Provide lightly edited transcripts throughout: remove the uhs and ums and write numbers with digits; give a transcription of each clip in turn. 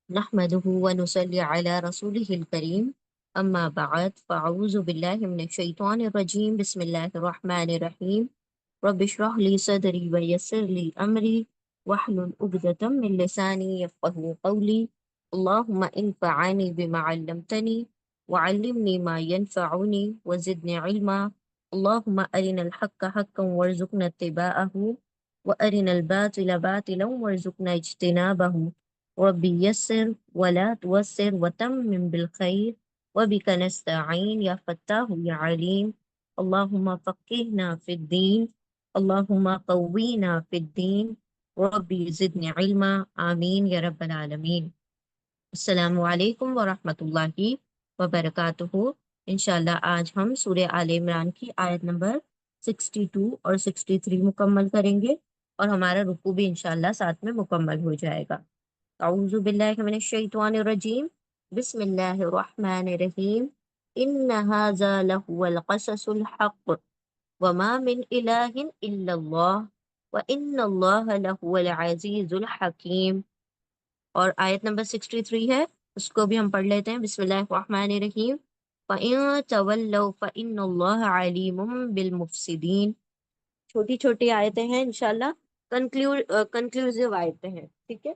نحمده ونصلي على رسوله الكريم أما بعد فأعوذ بالله من الشيطان الرجيم بسم الله الرحمن الرحيم رب اشرح لي صدري ويسر لي أمري واحلل عقدة من لساني يفقهوا قولي اللهم انفعني بما علمتني وعلمني ما ينفعني وزدني علما اللهم أرنا الحق حقا وارزقنا اتباعه وأرنا الباطل باطلا وارزقنا اجتنابه ربي يسر ولا توسر وتمم بالخير وبك نستعين يا فتاه يا عليم اللهم فقهنا في الدين اللهم قوينا في الدين ربي زدني علما آمين يا رب العالمين السلام علیکم ورحمۃ اللہ وبرکاتہ۔ انشاءاللہ آج ہم سورہ آل عمران کی آیت نمبر 62 اور 63 مکمل کریں گے، اور ہمارا رکوع بھی انشاءاللہ ساتھ میں مکمل ہو جائے گا۔ اعوذ باللہ من الشیطان الرجیم، بسم اللہ الرحمن الرحیم، ان ھذا لہو القصص الحق وما من الہ الا اللہ وان اللہ لہو العزیز الحکیم۔ اور آیت نمبر 63 ہے، اس کو بھی ہم پڑھ لیتے ہیں۔ بسم اللہ الرحمن الرحیم، فَإِن تَوَلَّوْا فَإِنَّ اللَّهَ عَلِيمٌ بِالْمُفْسِدِينَ۔ چھوٹی چھوٹی آیتیں ہیں، انشاءاللہ کنکلوزیو آیتیں ہیں، ٹھیک ہے،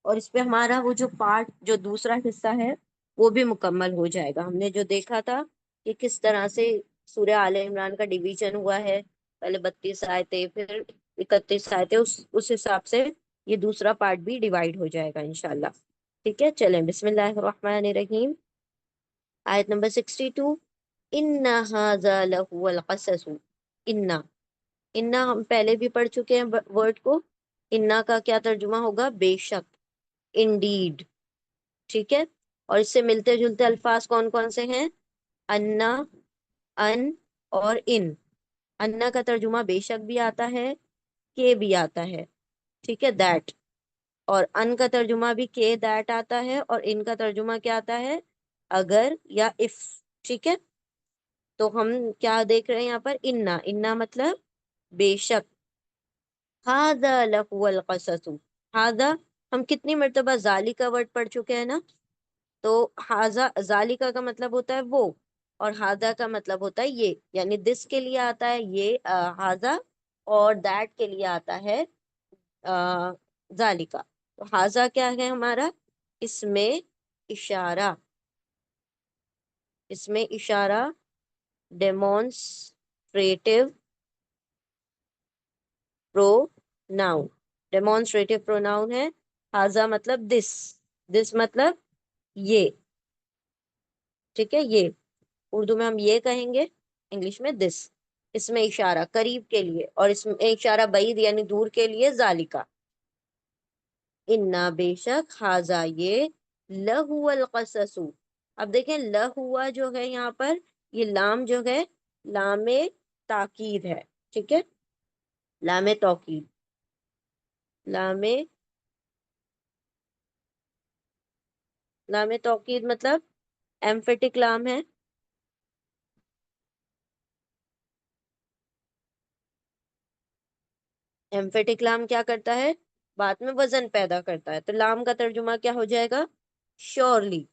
اور اس پہ ہمارا وہ جو پارٹ، جو دوسرا حصہ ہے وہ بھی مکمل ہو جائے گا۔ ہم نے جو دیکھا تھا کہ کس طرح سے سورہ آل عمران کا ڈویژن ہوا ہے، پہلے 32 آیتیں پھر 31 آیتیں، اس حساب سے یہ دوسرا پارٹ بھی ڈیوائیڈ ہو جائے گا انشاءاللہ، ٹھیک ہے۔ چلیں بسم اللہ الرحمن الرحیم، آیت نمبر 62، ان ھذا لہو القصص۔ انا ہم پہلے بھی پڑھ چکے ہیں ورڈ کو۔ انا کا کیا ترجمہ ہوگا؟ بے شک، انڈیڈ، ٹھیک ہے۔ اور اس سے ملتے جلتے الفاظ کون کون سے ہیں؟ انا، ان اور ان۔ انا کا ترجمہ بے شک بھی آتا ہے، کہ بھی آتا ہے، ٹھیک ہے، دیٹ۔ اور ان کا ترجمہ بھی کہ دیٹ آتا ہے، اور ان کا ترجمہ کیا آتا ہے؟ اگر یا اف، ٹھیک ہے۔ تو ہم کیا دیکھ رہے ہیں یہاں پر؟ انا مطلب بے شک، ھذا لہو القصص۔ ھذا ہم کتنی مرتبہ ذالکا ورڈ پڑھ چکے ہیں نا؟ تو ھذا، ذالکا کا مطلب ہوتا ہے وہ، اور ھذا کا مطلب ہوتا ہے یہ، یعنی دس کے لیے آتا ہے یہ ھذا، اور دیٹ کے لیے آتا ہے ذالکا۔ تو ھذا کیا ہے ہمارا؟ اس میں اشارہ، اس میں اشارہ، ڈیمونسٹریٹو پروناؤن، ڈیمونسٹریٹو پروناؤن ہے۔ ھذا مطلب دس، دس مطلب یہ، ٹھیک ہے، یہ اردو میں ہم یہ کہیں گے، انگلش میں دس۔ اس میں اشارہ قریب کے لیے، اور اس میں اشارہ بعید یعنی دور کے لیے ذالکا۔ انا بے شک، ھذا یہ، لہو القصص۔ اب دیکھیں لہوا جو ہے یہاں پر، یہ لام جو ہے لام تاکید ہے، ٹھیک ہے، لام توکید، لام توکید مطلب ایمفیٹک لام ہے۔ ایمفیٹک لام کیا کرتا ہے؟ بات میں وزن پیدا کرتا ہے۔ تو لام کا ترجمہ کیا ہو جائے گا؟ شیورلی،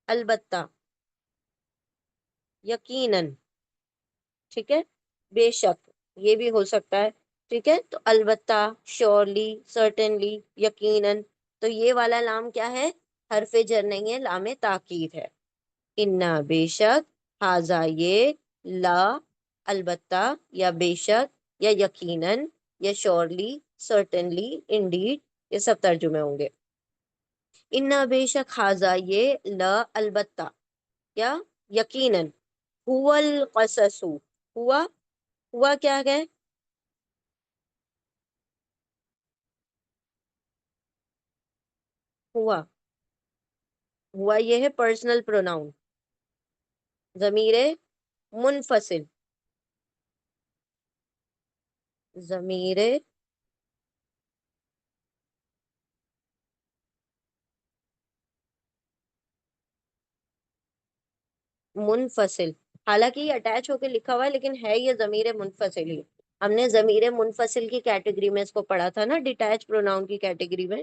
البتہ، یقیناً، ٹھیک ہے، بے شک، یہ بھی ہو سکتا ہے، ٹھیک ہے۔ تو البتہ، شیورلی، سرٹنلی، یقیناً، تو یہ والا لام کیا ہے؟ حرف جر نہیں ہے، لام تاکید ہے۔ انا بے شک، ھذا یہ، لا البتہ، یا بے شک، یا یقیناً، یا شیورلی، سرٹنلی، انڈیڈ، یہ سب ترجمے ہوں گے۔ انا بے شک، ھذا یہ، لا البتہ، یا یقیناً، هو القصص، ہوا کیا ہے؟ ہوا یہ ہے پرسنل پروناؤن، ضمیر منفصل، ضمیر منفصل، حالانکہ یہ اٹیچ ہو کے لکھا ہوا ہے لیکن ہے یہ ضمیر منفصل ہی۔ ہم نے ضمیر منفصل کی کیٹیگری میں اس کو پڑھا تھا نا، ڈیٹیچ پروناؤن کی کیٹیگری میں۔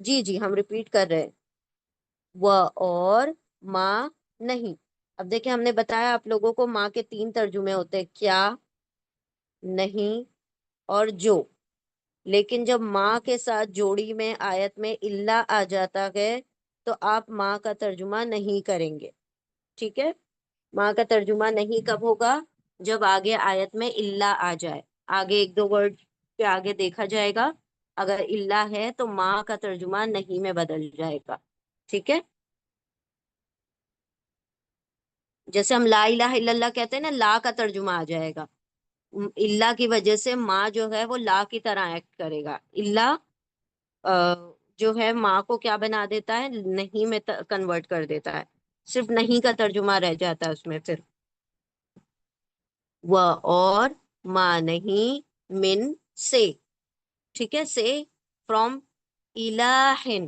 جی جی ہم ریپیٹ کر رہے ہیں، وہ اور ماں نہیں. اب دیکھیں ہم نے بتایا آپ لوگوں کو ماں کے 3 ترجمے ہوتے ہیں، کیا، نہیں اور جو. لیکن جب ماں کے ساتھ جوڑی میں آیت میں الا آ جاتا ہے تو آپ ماں کا ترجمہ نہیں کریں گے. ٹھیک ہے، ماں کا ترجمہ نہیں کب ہوگا؟ جب آگے آیت میں الا آ جائے، آگے ایک دو ورڈ پہ آگے دیکھا جائے گا، اگر الا ہے تو ماں کا ترجمہ نہیں میں بدل جائے گا. ٹھیک ہے، جیسے ہم لا الہ الا اللہ کہتے ہیں نا، لا کا ترجمہ آ جائے گا. اللہ کی وجہ سے ماں جو ہے وہ لا کی طرح ایکٹ کرے گا. اللہ جو ہے ماں کو کیا بنا دیتا ہے؟ نہیں میں کنورٹ کر دیتا ہے، صرف نہیں کا ترجمہ رہ جاتا ہے اس میں. پھر وہ اور ماں نہیں من سے. ٹھیک ہے، سے فرام الہن،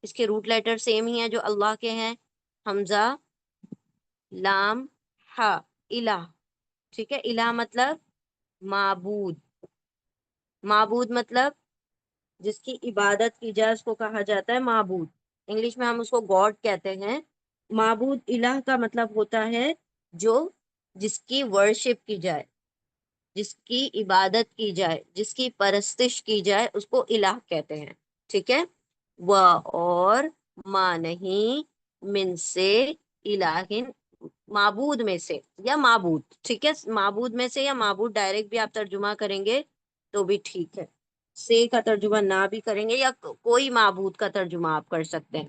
اس کے روٹ لیٹر سیم ہی ہیں جو اللہ کے ہیں، حمزہ لام ہا، الہ. ٹھیک ہے، الہ مطلب معبود. معبود مطلب جس کی عبادت کی جائے اس کو کہا جاتا ہے معبود. انگلش میں ہم اس کو گاڈ کہتے ہیں. معبود الہ کا مطلب ہوتا ہے جو جس کی ورشپ کی جائے، جس کی عبادت کی جائے، جس کی پرستش کی جائے، اس کو الہ کہتے ہیں. ٹھیک ہے، وہ اور ماں نہیں من سے الہن، معبود میں سے یا معبود. ٹھیک ہے، معبود میں سے یا معبود ڈائریکٹ بھی آپ ترجمہ کریں گے تو بھی ٹھیک ہے، سے کا ترجمہ نہ بھی کریں گے یا کوئی معبود کا ترجمہ آپ کر سکتے ہیں.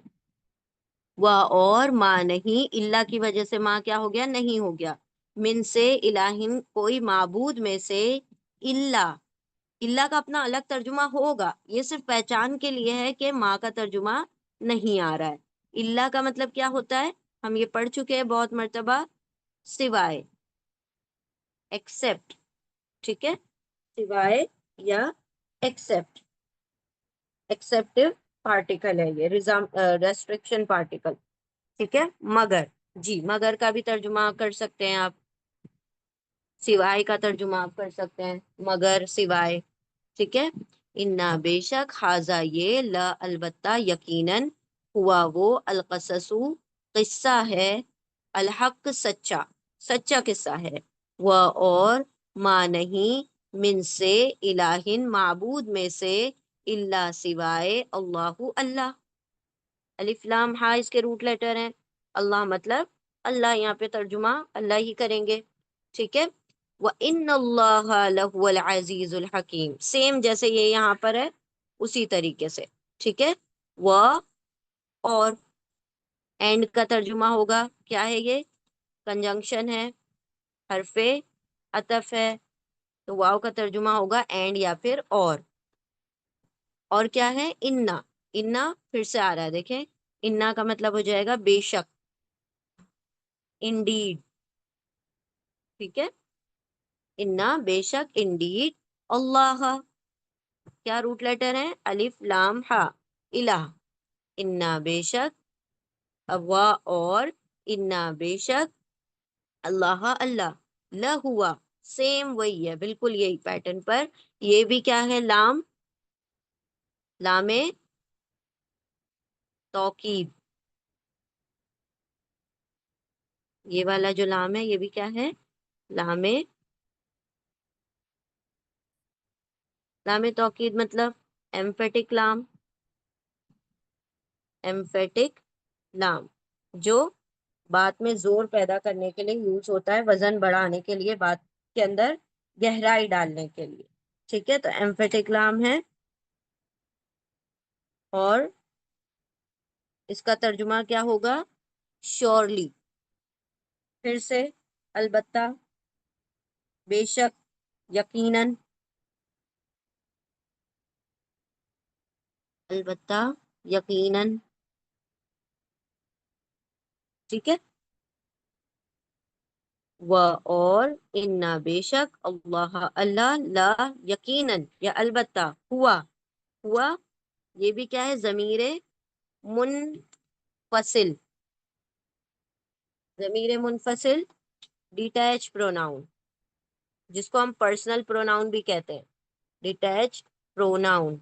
وہ اور ماں نہیں، اللہ کی وجہ سے ماں کیا ہو گیا؟ نہیں ہو گیا. من سے الہن، کوئی معبود میں سے، اللہ. اللہ کا اپنا الگ ترجمہ ہوگا، یہ صرف پہچان کے لیے ہے کہ ماں کا ترجمہ نہیں آ رہا ہے. اللہ کا مطلب کیا ہوتا ہے؟ ہم یہ پڑھ چکے ہیں بہت مرتبہ، سوائے، ایکسپٹ. ٹھیک ہے، سوائے یا ایکسپٹ، ایکسپٹیو پارٹیکل ہے یہ، ریسٹرکشن پارٹیکل. ٹھیک ہے، مگر. جی مگر کا بھی ترجمہ کر سکتے ہیں آپ، سوائے کا ترجمہ آپ کر سکتے ہیں، مگر سوائے. ٹھیک ہے، انا بے شک، حاضہ یہ، لا البتہ، یقیناً، ہوا وہ، القصص قصہ ہے، الحق سچا، سچا قصہ ہے. وہ اور ماں نہیں من سے الہن، معبود میں سے، اللہ سوائے، اللہ اللہ. الف لام ہا اس کے روٹ لیٹر ہیں، اللہ مطلب اللہ، یہاں پہ ترجمہ اللہ ہی کریں گے. ٹھیک ہے، وَإِنَّ اللَّهَ لَهُوَ الْعَزِيزُ الْحَكِيمُ، سیم جیسے یہ یہاں پر ہے اسی طریقے سے. ٹھیک ہے، وہ اور اینڈ کا ترجمہ ہوگا، کیا ہے یہ؟ کنجنکشن ہے، حرف عطف ہے، تو واو کا ترجمہ ہوگا اینڈ یا پھر اور. اور کیا ہے؟ انا، انا پھر سے آ رہا ہے دیکھیں، انا کا مطلب ہو جائے گا بے شک، انڈیڈ. ٹھیک ہے، انا بے شک، انڈیڈ، اللہ، کیا روٹ لیٹر ہے؟ الف لام ہا، الہ. انا بے شک، وا اور، انا بے شک، اللہ اللہ، لہوا، سیم وہی ہے، بالکل یہی پیٹرن پر. یہ بھی کیا ہے؟ لام، لام توکید. یہ والا جو لام ہے یہ بھی کیا ہے؟ لام، لام توکید مطلب ایمفیٹک لام، ایمفیٹک لام جو بات میں زور پیدا کرنے کے لیے یوز ہوتا ہے، وزن بڑھانے کے لیے، بات کے اندر گہرائی ڈالنے کے لیے. ٹھیک ہے، تو ایمفیٹک لام ہے. اور اس کا ترجمہ کیا ہوگا؟ شیورلی، پھر سے، البتہ، بے شک، یقیناً، البتہ، یقیناً. ٹھیک ہے، و اور انا بے شک، اللہ اللہ، لا یقیناً یا البتہ، ہوا، ہوا یہ بھی کیا ہے؟ ضمیر منفصل، ضمیر منفصل، ڈیٹیچ پروناؤن، جس کو ہم پرسنل پروناؤن بھی کہتے ہیں، ڈیٹیچ پروناؤن.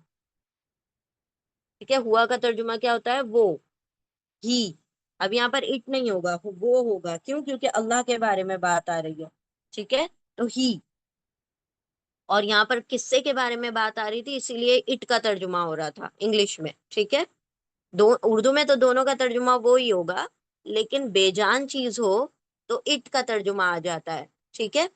ٹھیک ہے، ہوا کا ترجمہ کیا ہوتا ہے؟ وہ، ہی. اب یہاں پر اٹ نہیں ہوگا، وہ ہوگا. کیوں؟ کیونکہ اللہ کے بارے میں بات آ رہی ہے. ٹھیک ہے، تو ہی. اور یہاں پر قصے کے بارے میں بات آ رہی تھی، اسی لیے اٹ کا ترجمہ ہو رہا تھا انگلش میں. ٹھیک ہے، اردو میں تو دونوں کا ترجمہ وہی ہوگا، لیکن بے جان چیز ہو تو اٹ کا ترجمہ آ جاتا ہے. ٹھیک ہے،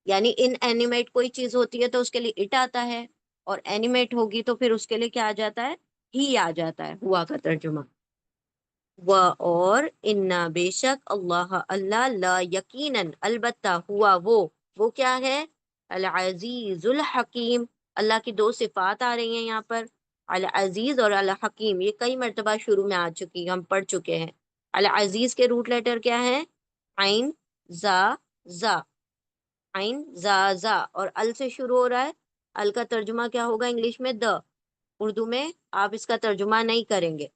یعنی ان اینیمیٹ کوئی چیز ہوتی ہے تو اس کے لیے اٹ آتا ہے، اور اینیمیٹ ہوگی تو پھر اس کے لیے کیا آ جاتا ہے؟ ہی آ جاتا ہے، ہوا کا ترجمہ. و اور انا بے شک اللہ اللہ لا یقیناً البتہ ہوا وہ کیا ہے؟ العزیز الحکیم. اللہ کی دو صفات آ رہی ہیں یہاں پر، العزیز اور الحکیم. یہ کئی مرتبہ شروع میں آ چکی، ہم پڑھ چکے ہیں. العزیز کے روٹ لیٹر کیا ہے؟ عین زا زا. عین زا زا اور ال سے شروع ہو رہا ہے. ال کا ترجمہ کیا ہوگا انگلش میں؟ دا. اردو میں آپ اس کا ترجمہ نہیں کریں گے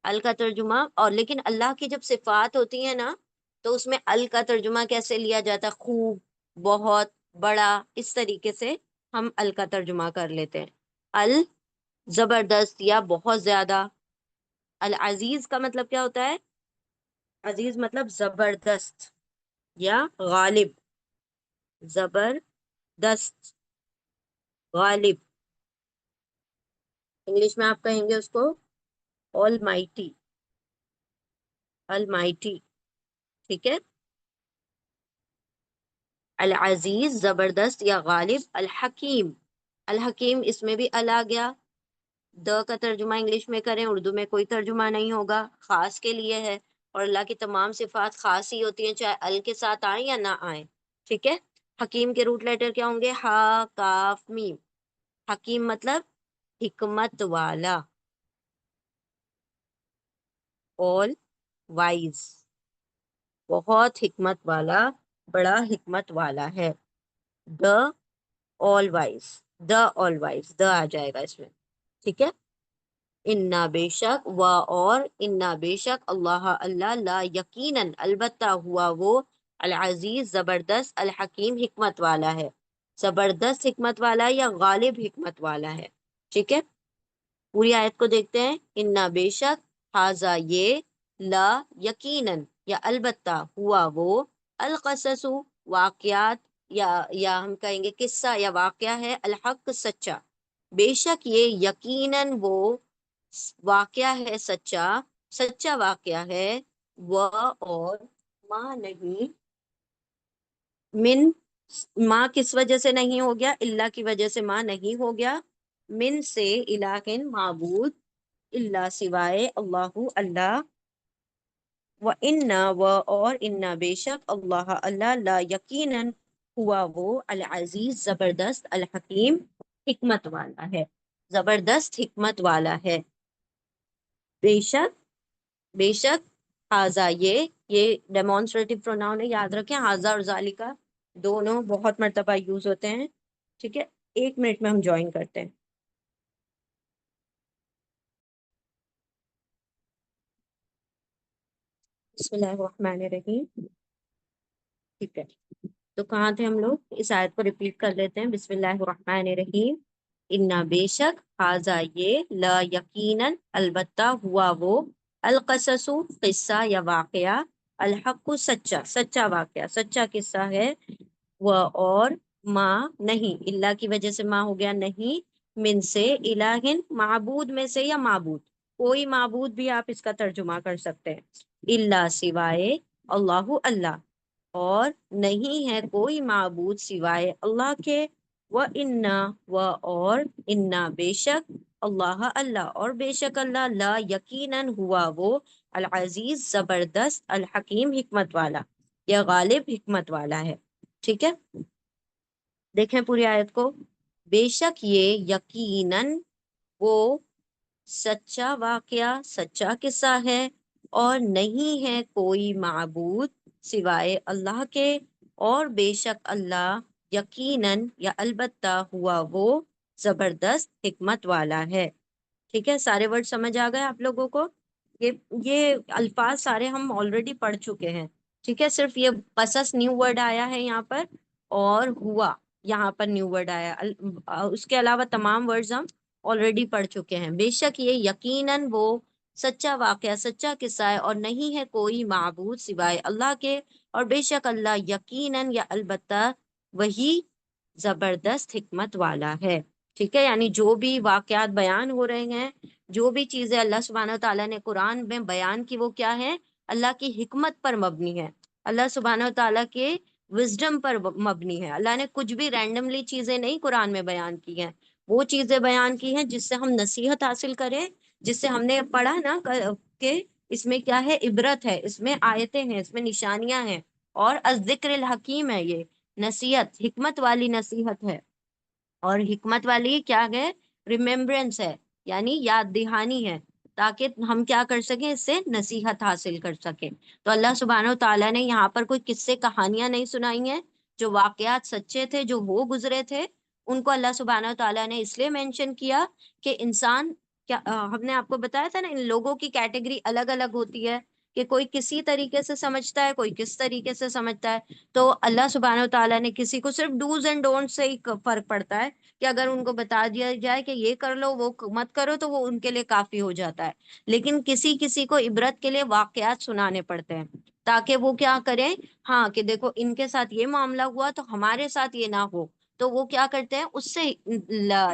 ال کا ترجمہ. اور لیکن اللہ کی جب صفات ہوتی ہیں نا، تو اس میں ال کا ترجمہ کیسے لیا جاتا ہے؟ خوب، بہت، بڑا، اس طریقے سے ہم ال کا ترجمہ کر لیتے ہیں. ال زبردست یا بہت زیادہ. العزیز کا مطلب کیا ہوتا ہے؟ عزیز مطلب زبردست یا غالب. زبردست، غالب. انگلش میں آپ کہیں گے اس کو آل مائٹی. المائٹی. ٹھیک ہے، العزیز زبردست یا غالب. الحکیم، الحکیم اس میں بھی ال آ گیا. د کا ترجمہ انگلش میں کریں، اردو میں کوئی ترجمہ نہیں ہوگا، خاص کے لیے ہے. اور اللہ کی تمام صفات خاص ہی ہوتی ہیں، چاہے ال کے ساتھ آئیں یا نہ آئیں. ٹھیک ہے، حکیم کے روٹ لیٹر کیا ہوں گے؟ ہا کاف میم. حکیم مطلب حکمت والا، all وائز، بہت حکمت والا، بڑا حکمت والا ہے. دا all wise، دا all wise، دا آ جائے گا اس میں. ٹھیک ہے، انا بے شک، و اور انا بے شک اللہ اللہ لا یقیناً البتہ ہوا وہ العزیز زبردست الحکیم حکمت والا ہے. زبردست حکمت والا یا غالب حکمت والا ہے. ٹھیک ہے، پوری آیت کو دیکھتے ہیں. انا بے شک، حاضا یہ، لا یقیناً یا البتہ، ہوا وہ، القصص واقعات، یا ہم کہیں گے قصہ یا واقعہ ہے، الحق سچا. بے شک یہ یقیناً وہ واقعہ ہے سچا، سچا واقعہ ہے. وہ اور ماں نہیں، من، ماں کس وجہ سے نہیں ہو گیا؟ اللہ کی وجہ سے ماں نہیں ہو گیا. من سے الہن معبود، اللہ سوائے اللہ اللہ. و انا و اور انا بے شک اللہ اللہ لا یقیناً ہوا وہ العزیز زبردست الحکیم حکمت والا ہے. زبردست حکمت والا ہے. بے شک، بے شک، حاضا یہ ڈیمونسٹریٹو پروناؤن ہے، یاد رکھیں. حاضا اور ذالکا دونوں بہت مرتبہ یوز ہوتے ہیں. ٹھیک ہے، 1 منٹ میں ہم جوائن کرتے ہیں. بسم اللہ الرحمن الرحیم. ٹھیک ہے، تو کہاں تھے ہم لوگ؟ اس آیت کو ریپیٹ کر لیتے ہیں. بسم اللہ الرحمن الرحیم. انا بے شک، حاضا یہ، لا یقیناً البتہ ہوا وہ، القصص قصہ یا واقعہ، الحق سچا، سچا واقعہ، سچا قصہ ہے. وہ اور ماں نہیں، اللہ کی وجہ سے ماں ہو گیا نہیں، من سے الہن معبود میں سے یا معبود، کوئی معبود بھی آپ اس کا ترجمہ کر سکتے ہیں. اللہ سوائے اللہ اللہ، اور نہیں ہے کوئی معبود سوائے اللہ کے. وہ انا و اور انا بے شک اللہ اللہ اور بے شک اللہ لا یقیناً ہوا وہ العزیز زبردست الحکیم حکمت والا یا غالب حکمت والا ہے. ٹھیک ہے، دیکھیں پوری آیت کو. بے شک یہ یقیناً وہ سچا واقعہ، سچا قصہ ہے، اور نہیں ہے کوئی معبود سوائے اللہ کے، اور بے شک اللہ یقیناً یا البتہ ہوا وہ زبردست حکمت والا ہے. ٹھیک ہے، سارے ورڈ سمجھ آ گئے آپ لوگوں کو؟ یہ الفاظ سارے ہم آلریڈی پڑھ چکے ہیں. ٹھیک ہے، صرف یہ قصص نیو ورڈ آیا ہے یہاں پر، اور ہوا یہاں پر نیو ورڈ آیا. اس کے علاوہ تمام ورڈز ہم آلریڈی پڑھ چکے ہیں. بے شک یہ یقیناً وہ سچا واقعہ، سچا قصہ ہے، اور نہیں ہے کوئی معبود سوائے اللہ کے، اور بے شک اللہ یقیناً یا البتہ وہی زبردست حکمت والا ہے. ٹھیک ہے، یعنی جو بھی واقعات بیان ہو رہے ہیں، جو بھی چیزیں اللہ سبحانہ و تعالیٰ نے قرآن میں بیان کی، وہ کیا ہے؟ اللہ کی حکمت پر مبنی ہے، اللہ سبحانہ و تعالیٰ کے وزڈم پر مبنی ہے. اللہ نے کچھ بھی رینڈملی چیزیں نہیں قرآن میں بیان کی ہیں، وہ چیزیں بیان کی ہیں جس سے ہم نصیحت حاصل کریں، جس سے ہم نے پڑھا نا کہ اس میں کیا ہے؟ عبرت ہے، اس میں آیتیں ہیں، اس میں نشانیاں ہیں، اور الذکر الحکیم ہے، یہ نصیحت حکمت والی نصیحت ہے. اور حکمت والی کیا ہے؟ ریممبرنس ہے، یعنی یاد دہانی ہے، تاکہ ہم کیا کر سکیں؟ اس سے نصیحت حاصل کر سکیں. تو اللہ سبحانہ و تعالیٰ نے یہاں پر کوئی قصے کہانیاں نہیں سنائی ہیں، جو واقعات سچے تھے، جو ہو گزرے تھے، ان کو اللہ سبحانہ و تعالیٰ نے اس لیے مینشن کیا کہ انسان کیا ہم نے آپ کو بتایا تھا نا، ان لوگوں کی کیٹیگری الگ الگ ہوتی ہے، کہ کوئی کسی طریقے سے سمجھتا ہے، کوئی کس طریقے سے سمجھتا ہے. تو اللہ سبحانہ و تعالیٰ نے کسی کو صرف ڈوز اینڈ ڈونٹ سے ہی فرق پڑتا ہے، کہ اگر ان کو بتا دیا جائے کہ یہ کر لو، وہ مت کرو، تو وہ ان کے لیے کافی ہو جاتا ہے. لیکن کسی کسی کو عبرت کے لیے واقعات سنانے پڑتے ہیں، تاکہ وہ کیا کریں؟ ہاں، کہ دیکھو ان کے ساتھ یہ معاملہ ہوا تو ہمارے ساتھ یہ نہ ہو. تو وہ کیا کرتے ہیں؟ اس سے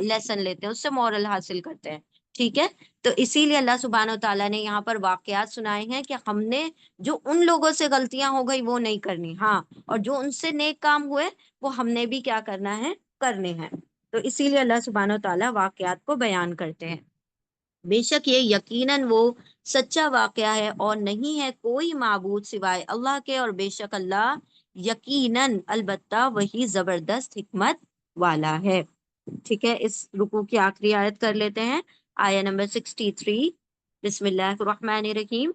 لیسن لیتے ہیں، اس سے مورل حاصل کرتے ہیں. ٹھیک ہے، تو اسی لیے اللہ سبحانہ و تعالیٰ نے یہاں پر واقعات سنائے ہیں کہ ہم نے جو ان لوگوں سے غلطیاں ہو گئی وہ نہیں کرنی، ہاں، اور جو ان سے نیک کام ہوئے وہ ہم نے بھی کیا کرنا ہے؟ کرنے ہیں. تو اسی لیے اللہ سبحانہ و تعالیٰ واقعات کو بیان کرتے ہیں. بے شک یہ یقیناً وہ سچا واقعہ ہے، اور نہیں ہے کوئی معبود سوائے اللہ کے، اور بے شک اللہ یقیناً البتہ وہی زبردست حکمت والا ہے. ٹھیک ہے، اس رکوع کی آخری آیت کر لیتے ہیں، آیہ نمبر 63. بسم اللہ الرحمن الرحیم.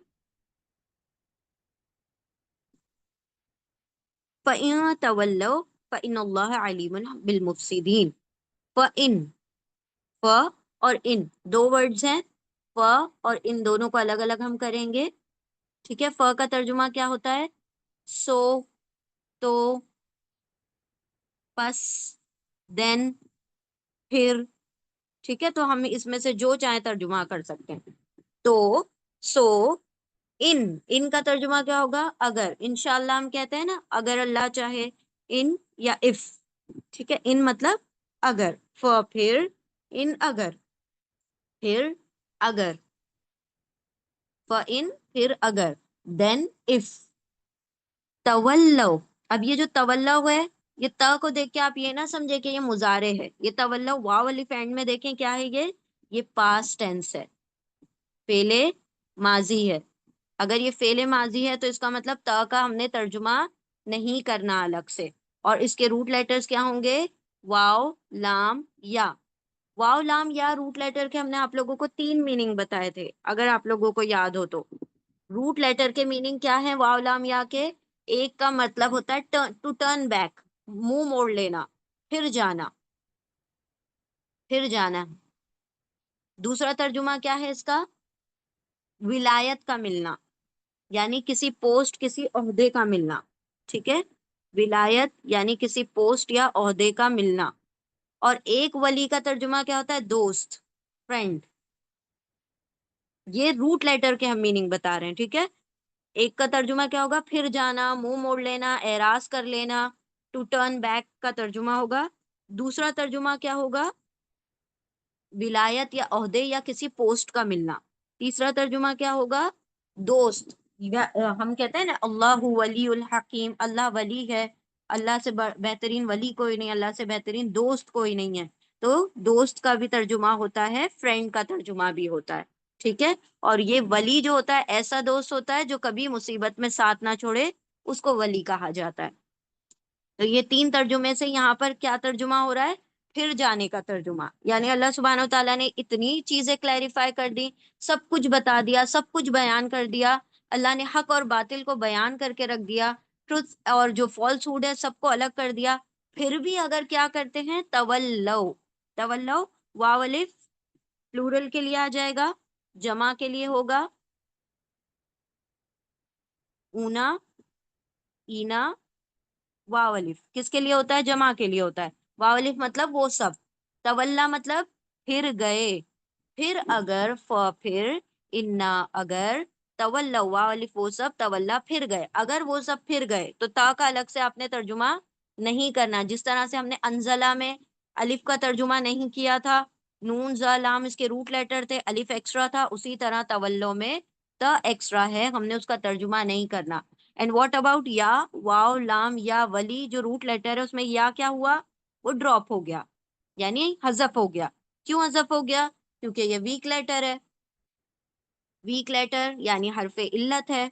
فَإِن تَوَلَّوْا فَإِنَّ اللَّهَ عَلِيمٌ بِالْمُفْسِدِينَ. فَإِن، ف اور ان دو ورڈز ہیں، ف اور ان دونوں کو الگ الگ ہم کریں گے. ٹھیک ہے، ف کا ترجمہ کیا ہوتا ہے؟ سو، تو، پس، دین، پھر. ٹھیک ہے، تو ہم اس میں سے جو چاہیں ترجمہ کر سکتے ہیں. تو، سو، ان کا ترجمہ کیا ہوگا؟ اگر. انشاءاللہ ہم کہتے ہیں نا، اگر اللہ چاہے، ان یا اف. ٹھیک ہے، ان مطلب اگر، پھر، ان اگر، پھر اگر، فَإِن پھر اگر، دین اف. تولو، اب یہ جو تولو ہے، یہ تا کو دیکھ کے آپ یہ نہ سمجھے کہ یہ مضارع ہے. یہ تولو واو والی فینڈ میں دیکھیں کیا ہے؟ یہ پاسٹ ٹینس ہے، فعل ماضی ہے. اگر یہ فعل ماضی ہے تو اس کا مطلب تا کا ہم نے ترجمہ نہیں کرنا الگ سے، اور اس کے روٹ لیٹرز کیا ہوں گے؟ واو، لام، یا. واو، لام، یا روٹ لیٹر کے ہم نے آپ لوگوں کو 3 میننگ بتائے تھے، اگر آپ لوگوں کو یاد ہو تو. روٹ لیٹر کے میننگ کیا ہے واو، لام، یا کے؟ ایک کا مطلب ہوتا ہے ٹو ٹرن بیک، منہ موڑ لینا، پھر جانا، پھر جانا. دوسرا ترجمہ کیا ہے اس کا؟ ولایت کا ملنا، یعنی کسی پوسٹ، کسی عہدے کا ملنا. ٹھیک ہے، ولایت یعنی کسی پوسٹ یا عہدے کا ملنا. اور ایک ولی کا ترجمہ کیا ہوتا ہے؟ دوست، فرینڈ. یہ روٹ لیٹر کے ہم میننگ بتا رہے ہیں. ٹھیک ہے، ایک کا ترجمہ کیا ہوگا؟ پھر جانا، منہ موڑ لینا، اعراض کر لینا، ٹو ٹرن بیک کا ترجمہ ہوگا. دوسرا ترجمہ کیا ہوگا؟ ولایت یا عہدے یا کسی پوسٹ کا ملنا. تیسرا ترجمہ کیا ہوگا؟ دوست. ہم کہتے ہیں نا اللہ ولی الحکیم، اللہ ولی ہے، اللہ سے بہترین ولی کوئی نہیں، اللہ سے بہترین دوست کوئی نہیں ہے. تو دوست کا بھی ترجمہ ہوتا ہے، فرینڈ کا ترجمہ بھی ہوتا ہے. ٹھیک ہے، اور یہ ولی جو ہوتا ہے ایسا دوست ہوتا ہے جو کبھی مصیبت میں ساتھ نہ چھوڑے، اس کو ولی کہا جاتا ہے. تو یہ 3 ترجمے سے یہاں پر کیا ترجمہ ہو رہا ہے؟ پھر جانے کا ترجمہ. یعنی اللہ سبحانہ و تعالیٰ نے اتنی چیزیں کلیریفائی کر دی، سب کچھ بتا دیا، سب کچھ بیان کر دیا. اللہ نے حق اور باطل کو بیان کر کے رکھ دیا، ٹروتھ اور جو فالس ہوڈ ہے سب کو الگ کر دیا. پھر بھی اگر کیا کرتے ہیں؟ تولو. تولو واو الف پلورل کے لیے آ جائے گا، جمع کے لیے ہوگا اونا، اینا. واو الف کس کے لیے ہوتا ہے؟ جمع کے لیے ہوتا ہے. واو الف مطلب وہ سب، تولا مطلب پھر گئے، پھر اگر، پھر، انا اگر، تولوا، واو الف وہ سب، تولا پھر گئے، اگر وہ سب پھر گئے تو تا کا الگ سے آپ نے ترجمہ نہیں کرنا، جس طرح سے ہم نے انزلہ میں الف کا ترجمہ نہیں کیا تھا، نون زا لام اس کے روٹ لیٹر تھے، الف ایکسٹرا تھا، اسی طرح تولو میں تا ایکسٹرا ہے، ہم نے اس کا ترجمہ نہیں کرنا. اینڈ واٹ اباؤٹ یا، واو لام یا ولی جو روٹ لیٹر ہے اس میں یا کیا ہوا، وہ ڈراپ ہو گیا، یعنی حذف ہو گیا. کیوں حذف ہو گیا؟ کیونکہ یہ ویک لیٹر ہے. ویک لیٹر یعنی حرف علت ہے.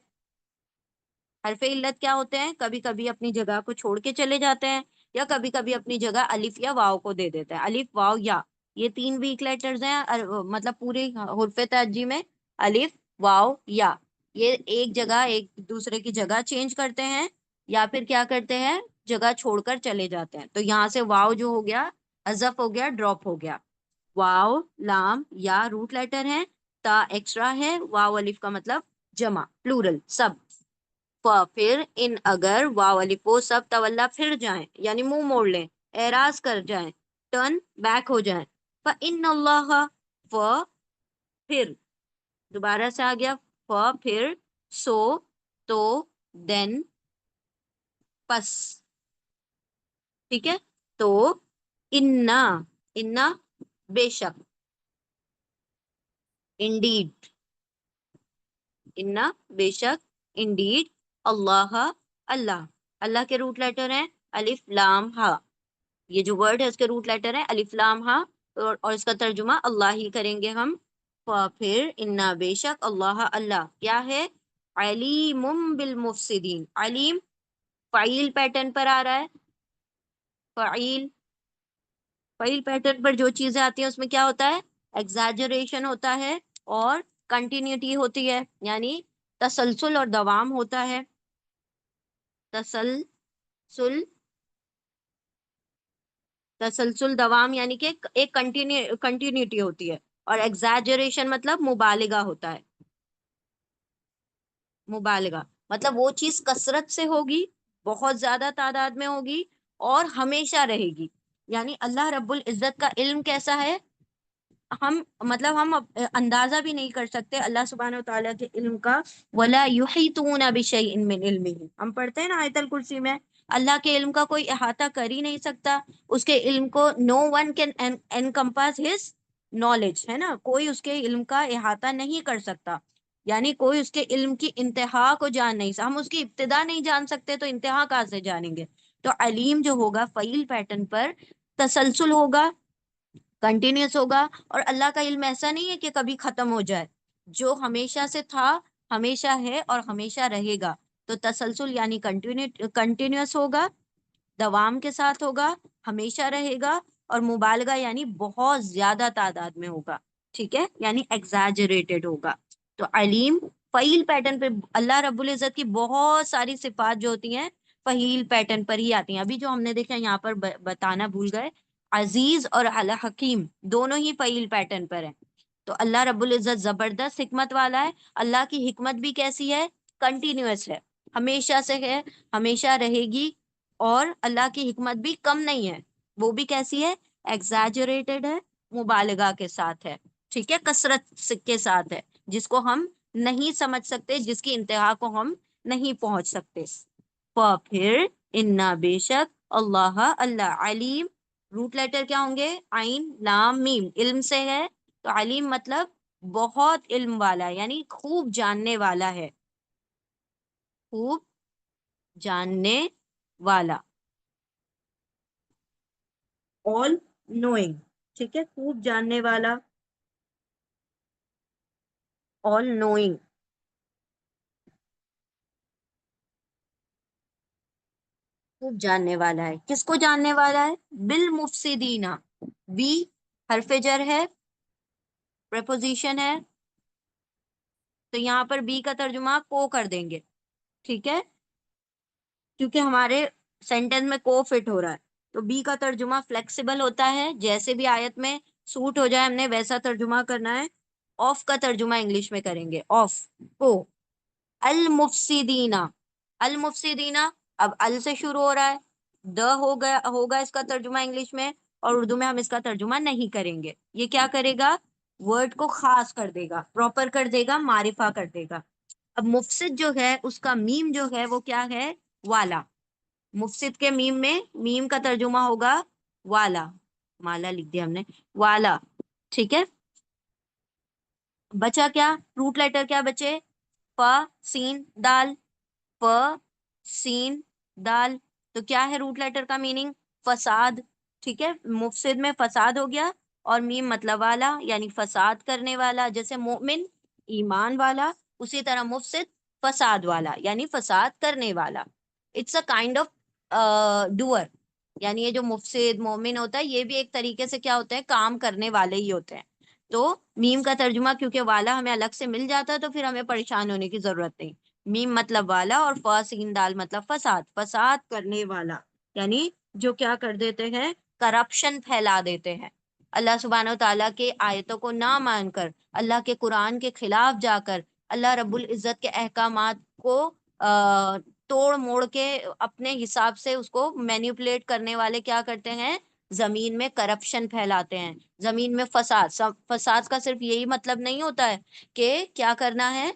حرف علت کیا ہوتے ہیں؟ کبھی کبھی اپنی جگہ کو چھوڑ کے چلے جاتے ہیں، یا کبھی کبھی اپنی جگہ الف یا واو کو دے دیتے ہیں. الف واو یا، یہ تین ویک لیٹرز ہیں، مطلب پورے حروف تہجی میں الف واو یا، یہ ایک جگہ ایک دوسرے کی جگہ چینج کرتے ہیں، یا پھر کیا کرتے ہیں، جگہ چھوڑ کر چلے جاتے ہیں. تو یہاں سے واو جو ہو گیا حذف ہو گیا، ڈراپ ہو گیا. واو لام یا روٹ لیٹر ہے، تا ایکسٹرا ہے، واو الف کا مطلب جمع پلورل سب. پھر ان اگر، واو الف وہ سب، تولا پھر جائیں یعنی منہ موڑ لیں، اعراض کر جائیں، ٹرن بیک ہو جائیں. فَإِنَّ اللَّهَ، پھر دوبارہ سے آ گیا، پھر، سو، تو، دین، پس. ٹھیک ہے، تو انا بے شک، انڈیڈ، انا بے شک، انڈیڈ، اللہ اللہ. اللہ کے روٹ لیٹر ہیں الف لام ہا، یہ جو ورڈ ہے اس کے روٹ لیٹر ہیں الف لام ہا، اور اس کا ترجمہ اللہ ہی کریں گے ہم. پھر انا بے شک، اللہ اللہ کیا ہے، علیم بالمفسدین. علیم فعیل پیٹرن پر آ رہا ہے. فعیل، فعیل پیٹرن پر جو چیزیں آتی ہیں اس میں کیا ہوتا ہے، ایگزیجریشن ہوتا ہے اور کنٹینیوٹی ہوتی ہے، یعنی تسلسل اور دوام ہوتا ہے. تسلسل، تسلسل دوام یعنی کہ ایک کنٹینیوٹی ہوتی ہے، اور ایگزیجریشن مطلب مبالغہ ہوتا ہے. مبالغہ مطلب وہ چیز کثرت سے ہوگی، بہت زیادہ تعداد میں ہوگی، اور ہمیشہ رہے گی. یعنی اللہ رب العزت کا علم کیسا ہے، ہم مطلب ہم اندازہ بھی نہیں کر سکتے اللہ سبحانہ و تعالیٰ کے علم کا. وَلَا يُحِيطُونَ بِشَيْءٍ مِّنْ عِلْمِهِ، ہم پڑھتے ہیں نا آیت الکرسی میں، اللہ کے علم کا کوئی احاطہ کر ہی نہیں سکتا. اس کے علم کو no one can encompass his knowledge، ہے نا، کوئی اس کے علم کا احاطہ نہیں کر سکتا، یعنی کوئی اس کے علم کی انتہا کو جان نہیں سکتا. ہم اس کی ابتدا نہیں جان سکتے تو انتہا کہاں سے جانیں گے. تو علیم جو ہوگا فعیل پیٹرن پر تسلسل ہوگا، کنٹینیوس ہوگا، اور اللہ کا علم ایسا نہیں ہے کہ کبھی ختم ہو جائے، جو ہمیشہ سے تھا، ہمیشہ ہے اور ہمیشہ رہے گا. تو تسلسل یعنی کنٹینیوس ہوگا، دوام کے ساتھ ہوگا، ہمیشہ رہے گا، اور مبالغہ یعنی بہت زیادہ تعداد میں ہوگا. ٹھیک ہے، یعنی ایگزیجریٹڈ ہوگا. تو علیم فعیل پیٹرن پہ اللہ رب العزت کی بہت ساری صفات جو ہوتی ہیں فعیل پیٹرن پر ہی آتی ہیں. ابھی جو ہم نے دیکھا یہاں پر بتانا بھول گئے، عزیز اور حکیم دونوں ہی فعیل پیٹرن پر ہیں. تو اللہ رب العزت زبردست حکمت والا ہے. اللہ کی حکمت بھی کیسی ہے، کنٹینیوس ہے، ہمیشہ سے ہے، ہمیشہ رہے گی. اور اللہ کی حکمت بھی کم نہیں ہے، وہ بھی کیسی ہے، ایگزیجریٹڈ ہے، مبالغہ کے ساتھ ہے. ٹھیک ہے، کثرت کے ساتھ ہے، جس کو ہم نہیں سمجھ سکتے، جس کی انتہا کو ہم نہیں پہنچ سکتے. پھر انا بے شک، اللہ اللہ، علیم روٹ لیٹر کیا ہوں گے، عین لام میم، علم سے ہے، تو علیم مطلب بہت علم والا ہے، یعنی خوب جاننے والا ہے، خوب جاننے والا، all knowing. ٹھیک ہے، خوب جاننے والا، all knowing. خوب جاننے والا ہے، کس کو جاننے والا ہے، بالمفسدین. بی حرف جر ہے، پریپوزیشن ہے، تو یہاں پر بی کا ترجمہ کو کر دیں گے. ٹھیک ہے، کیونکہ ہمارے سینٹینس میں کو فٹ ہو رہا ہے، تو بی کا ترجمہ فلیکسیبل ہوتا ہے، جیسے بھی آیت میں سوٹ ہو جائے ہم نے ویسا ترجمہ کرنا ہے. آف کا ترجمہ انگلش میں کریں گے، آف کو. المفسدینا، المفسدینا، اب ال سے شروع ہو رہا ہے، ہوگا اس کا ترجمہ انگلش میں اور اردو میں ہم اس کا ترجمہ نہیں کریں گے. یہ کیا کرے گا؟ ورڈ کو خاص کر دے گا، پراپر کر دے گا، معرفہ کر دے گا. اب مفسد جو ہے اس کا میم جو ہے وہ کیا ہے؟ والا. مفسد کے میم میں میم کا ترجمہ ہوگا والا. مالا لکھ دیا ہم نے، والا. ٹھیک ہے. بچا کیا؟ روٹ لیٹر کیا بچے؟ ف، سین، دال. ف، سین، دال. تو کیا ہے روٹ لیٹر کا میننگ؟ فساد. ٹھیک ہے. مفسد میں فساد ہو گیا، اور میم مطلب والا یعنی فساد کرنے والا. جیسے مومن ایمان والا، اسی طرح مفسد فساد والا یعنی فساد کرنے والا. It's a kind of doer. یعنی یہ جو مفسد مومن ہوتا ہے یہ بھی ایک طریقے سے کیا ہوتے ہیں؟ کام کرنے والے ہی ہوتے ہیں. تو میم کا ترجمہ کیونکہ والا ہمیں الگ سے مل جاتا ہے تو پھر ہمیں پریشان ہونے کی ضرورت نہیں. میم مطلب والا اور فا سین دال مطلب فساد، فساد کرنے والا. یعنی جو کیا کر دیتے ہیں؟ کرپشن پھیلا دیتے ہیں. اللہ سبحانہ و تعالیٰ کے آیتوں کو نہ مان کر، اللہ کے قرآن کے خلاف جا کر، اللہ رب العزت کے احکامات کو توڑ موڑ کے اپنے حساب سے اس کو مینیپولیٹ کرنے والے کیا کرتے ہیں؟ زمین میں کرپشن پھیلاتے ہیں، زمین میں فساد. فساد کا صرف یہی مطلب نہیں ہوتا ہے کہ کیا کرنا ہے؟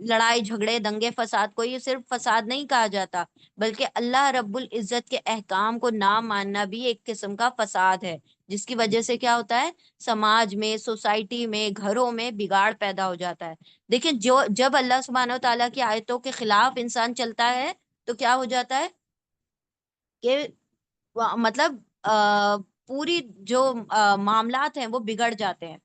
لڑائی جھگڑے دنگے فساد کو یہ صرف فساد نہیں کہا جاتا، بلکہ اللہ رب العزت کے احکام کو نہ ماننا بھی ایک قسم کا فساد ہے، جس کی وجہ سے کیا ہوتا ہے؟ سماج میں، سوسائٹی میں، گھروں میں بگاڑ پیدا ہو جاتا ہے. دیکھیں جب اللہ سبحانہ و تعالیٰ کی آیتوں کے خلاف انسان چلتا ہے تو کیا ہو جاتا ہے کہ مطلب پوری جو معاملات ہیں وہ بگڑ جاتے ہیں.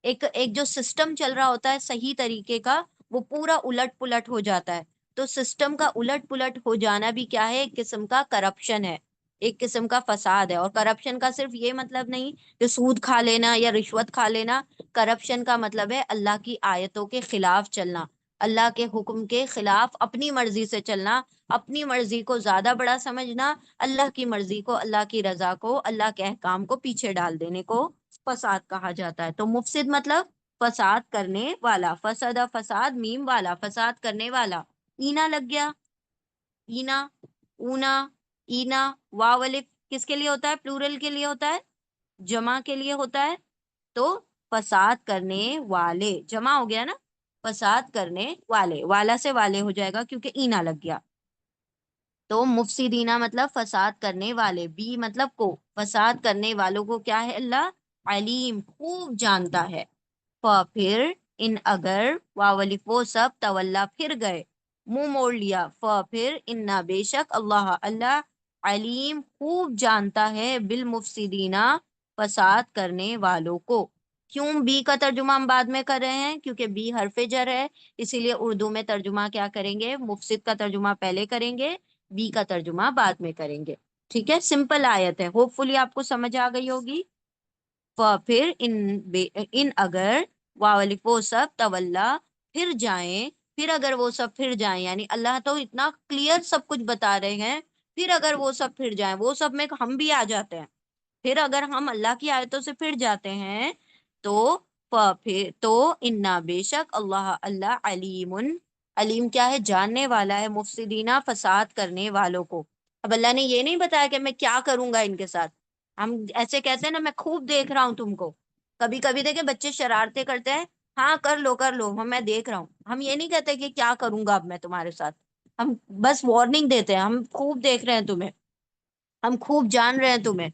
ایک جو سسٹم چل رہا ہوتا ہے صحیح طریقے کا، وہ پورا الٹ پلٹ ہو جاتا ہے. تو سسٹم کا الٹ پلٹ ہو جانا بھی کیا ہے؟ ایک قسم کا کرپشن ہے، ایک قسم کا فساد ہے. اور کرپشن کا صرف یہ مطلب نہیں کہ سود کھا لینا یا رشوت کھا لینا. کرپشن کا مطلب ہے اللہ کی آیتوں کے خلاف چلنا، اللہ کے حکم کے خلاف اپنی مرضی سے چلنا، اپنی مرضی کو زیادہ بڑا سمجھنا، اللہ کی مرضی کو، اللہ کی رضا کو، اللہ کے احکام کو پیچھے ڈال دینے کو فساد کہا جاتا ہے. تو مفسد مطلب فساد کرنے والا. فساد فساد میم والا، فساد کرنے والا. اینا لگ گیا. اینا، اونا، اینا. واو الف کس کے لیے ہوتا ہے؟ پلورل کے لیے ہوتا ہے، جمع کے لیے ہوتا ہے. تو فساد کرنے والے جمع ہو گیا نا، فساد کرنے والے. والا سے والے ہو جائے گا کیونکہ اینا لگ گیا. تو مفسدینہ مطلب فساد کرنے والے، بی مطلب کو، فساد کرنے والوں کو کیا ہے اللہ؟ علیم، خوب جانتا ہے. پھر ان اگر واولف وہ سب تولا پھر گئے، منہ موڑ لیا. پھر انا بے شک اللہ اللہ علیم خوب جانتا ہے بالمفسدینہ فساد کرنے والوں کو. کیوں بی کا ترجمہ ہم بعد میں کر رہے ہیں؟ کیونکہ بی حرف جر ہے، اسی لیے اردو میں ترجمہ کیا کریں گے؟ مفسد کا ترجمہ پہلے کریں گے، بی کا ترجمہ بعد میں کریں گے. ٹھیک ہے. سمپل آیت ہے، ہوپ فلی آپ کو سمجھ آ گئی ہوگی. پھر ان اگر واولف وہ سب تولا پھر جائیں. پھر اگر وہ سب پھر جائیں، یعنی اللہ تو اتنا کلیئر سب کچھ بتا رہے ہیں. پھر اگر وہ سب پھر جائیں، وہ سب میں ہم بھی آ جاتے ہیں. پھر اگر ہم اللہ کی آیتوں سے پھر جاتے ہیں تو پھر تو انا بے شک اللہ اللہ علیم، علیم کیا ہے؟ جاننے والا ہے مفسدینہ فساد کرنے والوں کو. اب اللہ نے یہ نہیں بتایا کہ میں کیا کروں گا ان کے ساتھ. ہم ایسے کہتے ہیں نا، میں خوب دیکھ رہا ہوں تم کو. کبھی کبھی دیکھیں بچے شرارتیں کرتے ہیں، ہاں کر لو کر لو، میں دیکھ رہا ہوں. ہم یہ نہیں کہتے کہ کیا کروں گا اب میں تمہارے ساتھ، ہم بس وارننگ دیتے ہیں. ہم خوب دیکھ رہے ہیں تمہیں، ہم خوب جان رہے ہیں تمہیں،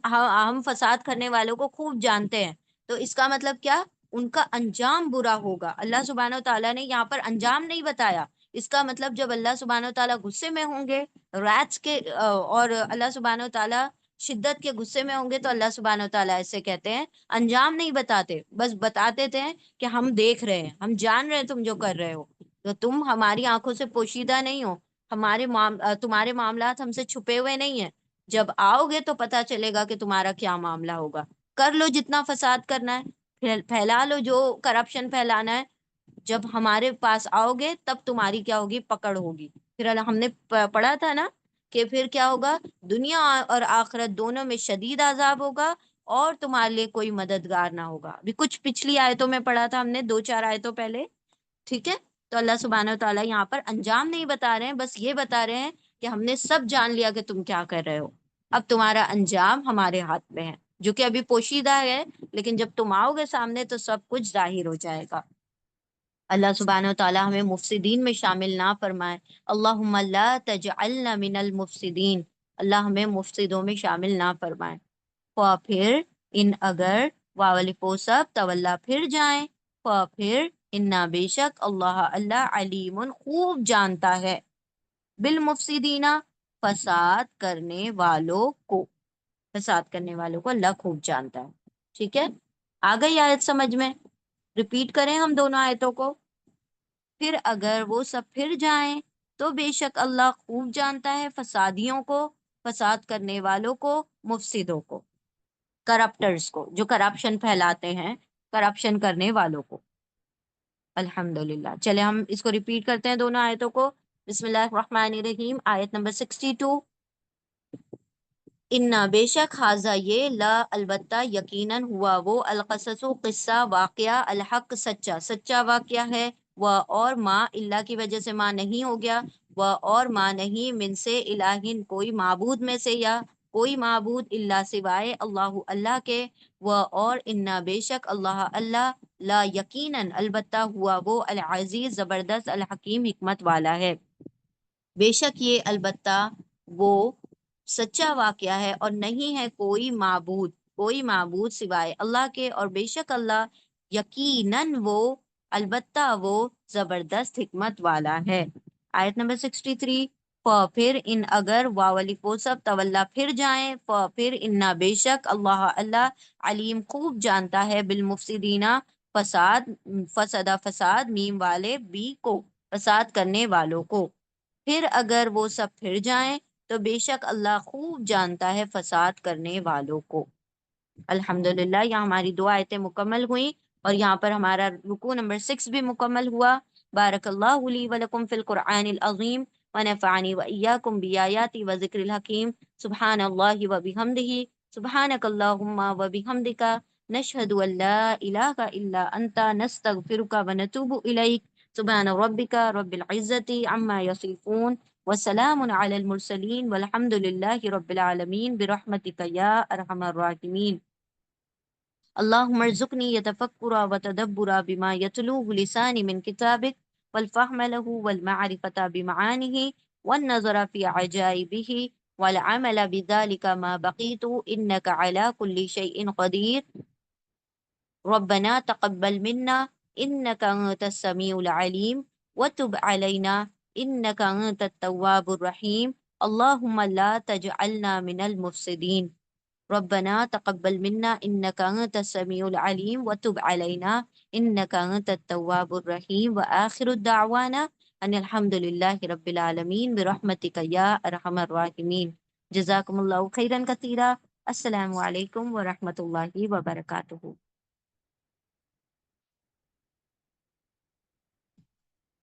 ہم فساد کرنے والوں کو خوب جانتے ہیں. تو اس کا مطلب کیا؟ ان کا انجام برا ہوگا. اللہ سبحانہ و تعالیٰ نے یہاں پر انجام نہیں بتایا. اس کا مطلب جب اللہ سبحانہ و تعالیٰ غصے میں ہوں گے، راتس کے، اور اللہ سبحانہ و تعالیٰ شدت کے غصے میں ہوں گے، تو اللہ سبحانہ و تعالیٰ ایسے کہتے ہیں، انجام نہیں بتاتے، بس بتاتے تھے کہ ہم دیکھ رہے ہیں، ہم جان رہے ہیں تم جو کر رہے ہو، تو تم ہماری آنکھوں سے پوشیدہ نہیں ہو، تمہارے معاملات ہم سے چھپے ہوئے نہیں ہیں. جب آؤ گے تو پتا چلے گا کہ تمہارا کیا معاملہ ہوگا. کر لو جتنا فساد کرنا ہے، پھیلا لو جو کرپشن پھیلانا ہے. جب ہمارے پاس آؤ گے تب تمہاری کیا ہوگی؟ پکڑ ہوگی. پھر ہم نے پڑھا تھا نا کہ پھر کیا ہوگا؟ دنیا اور آخرت دونوں میں شدید عذاب ہوگا، اور تمہارے لیے کوئی مددگار نہ ہوگا. ابھی کچھ پچھلی آیتوں میں پڑھا تھا ہم نے، 2-4 آیتوں پہلے. ٹھیک ہے. تو اللہ سبحانہ و تعالیٰ یہاں پر انجام نہیں بتا رہے ہیں، بس یہ بتا رہے ہیں کہ ہم نے سب جان لیا کہ تم کیا کر رہے ہو. اب تمہارا انجام ہمارے ہاتھ میں ہے، جو کہ ابھی پوشیدہ ہے، لیکن جب تم آؤ گے سامنے تو سب کچھ ظاہر ہو جائے گا۔ اللہ سبحانہ و تعالی ہمیں مفسدین میں شامل نہ فرمائے۔ اللہم لا تجعلنا من المفسدین، اللہ ہمیں مفسدوں میں شامل نہ فرمائے۔ پھر ان اگر واولی پوسب تولا پھر جائیں، پھر انا بے شک اللہ اللہ علیم خوب جانتا ہے، بالمفسدین فساد کرنے والوں کو، فساد کرنے والوں کو اللہ خوب جانتا ہے۔ ٹھیک ہے، آ گئی آیت سمجھ میں؟ ریپیٹ کریں ہم دونوں آیتوں کو۔ پھر اگر وہ سب پھر جائیں تو بے شک اللہ خوب جانتا ہے فسادیوں کو، فساد کرنے والوں کو، مفسدوں کو، کرپٹرز کو، جو کرپشن پھیلاتے ہیں، کرپشن کرنے والوں کو۔ الحمدللہ، چلے ہم اس کو ریپیٹ کرتے ہیں دونوں آیتوں کو۔ بسم اللہ الرحمن الرحیم، آیت نمبر 62۔ انا بے شک حاضہ یہ، لا البتہ یقیناً، ہوا وہ، القصص قصہ، واقعہ، الحق سچا، سچا واقعہ ہے، وہ اور ما اللہ کی وجہ سے ما نہیں ہو گیا، وہ اور ما نہیں، من سے الہین کوئی معبود میں سے، یا کوئی معبود، اللہ سوائے اللہ اللہ کے، وہ اور انا بے شک اللہ اللہ، لا یقیناً البتہ، ہوا وہ، العزیز زبردست، الحکیم حکمت والا ہے۔ بے شک یہ البتہ وہ سچا واقعہ ہے، اور نہیں ہے کوئی معبود سوائے اللہ کے، اور بے شک اللہ یقیناً وہ، البتہ وہ، زبردست حکمت والا ہے۔ آیت نمبر 63۔ پھر ان اگر واولی پوسب تولا پھر جائیں، پھر انا بے شک اللہ اللہ علیم خوب جانتا ہے، بالمفسدین فساد، فساد میم والے بی کو، فساد کرنے والوں کو۔ پھر اگر وہ سب پھر جائیں تو بے شک اللہ خوب جانتا ہے فساد کرنے والوں کو۔ الحمدللہ، یہاں ہماری دو آیتیں مکمل ہوئیں، اور یہاں پر ہمارا رکوع نمبر 6 بھی مکمل ہوا۔ بارک اللہ لی ولکم فی القرآن العظیم، ونفعنی وإیاکم بآیاتی وذکر الحکیم۔ سبحان اللہ وبحمدہ، سبحانک اللہم وبحمدک، نشہد ان لا الہ الا انت، نستغفرک ونتوب الیک۔ سبحان ربک رب العزت عما یصفون، وسلام علی المرسلین، والحمد للہ رب العالمین، برحمتک یا ارحم الراحمین۔ اللہم ارزقنی یتفکر وتدبر بما یتلوہ لسانی من کتابک، والفہم له والمعرفت بمعانہ، والنظر فی عجائبہ، والعمل بذلک ما بقیت، انک علی کل شیء قدیر۔ ربنا تقبل منا انك انت السميع العليم، وتب علينا انك انت التواب الرحيم، اللهم لا تجعلنا من المفسدين۔ ربنا تقبل منا انك انت السميع العليم، وتب علينا انك انت التواب الرحيم، واخر الدعوانا ان الحمد لله رب العالمين، برحمتك يا ارحم الراحمين۔ جزاكم الله خيرا كثيرا۔ السلام علیکم ورحمۃ اللہ وبرکاتہ۔